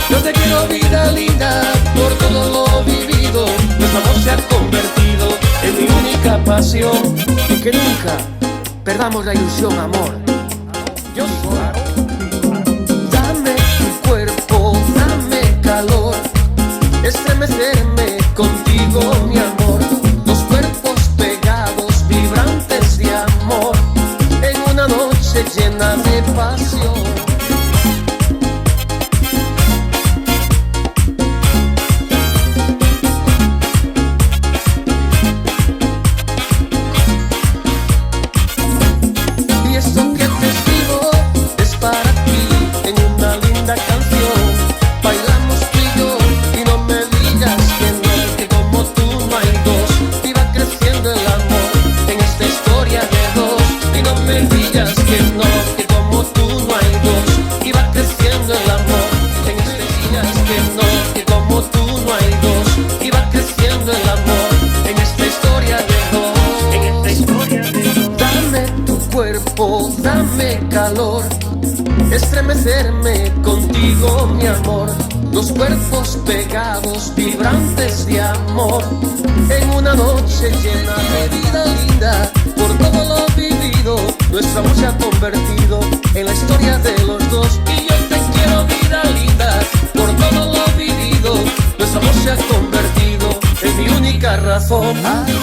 Yo te quiero, vida linda, por todo lo vivido. Nuestro amor se ha convertido en mi única pasión. Y que nunca perdamos la ilusión, amor. Yo dame tu cuerpo, dame calor, estremecerme contigo, mi amor. Dos cuerpos pegados, vibrantes de amor, en una noche llena de pasión. Y esto que te escribo es para ti, en una linda canción. Bailamos tú y yo, y no me digas que no, que como tú no hay dos. Y va creciendo el amor en esta historia de dos. Y no me digas que no, que como tú no hay dos. Y va creciendo el amor en esta digas que no, que como tú no hay dos. Y va creciendo el amor en esta historia de dos. En esta historia de dos. Dame tu cuerpo, dame calor, estremecerme contigo, mi amor. Dos cuerpos pegados, vibrantes de amor, en una noche llena de vida linda. Por todo lo vivido, nuestro amor se ha convertido en la historia de los dos. Y yo te quiero, vida linda, por todo lo vivido. Nuestro amor se ha convertido en mi única razón. Ay,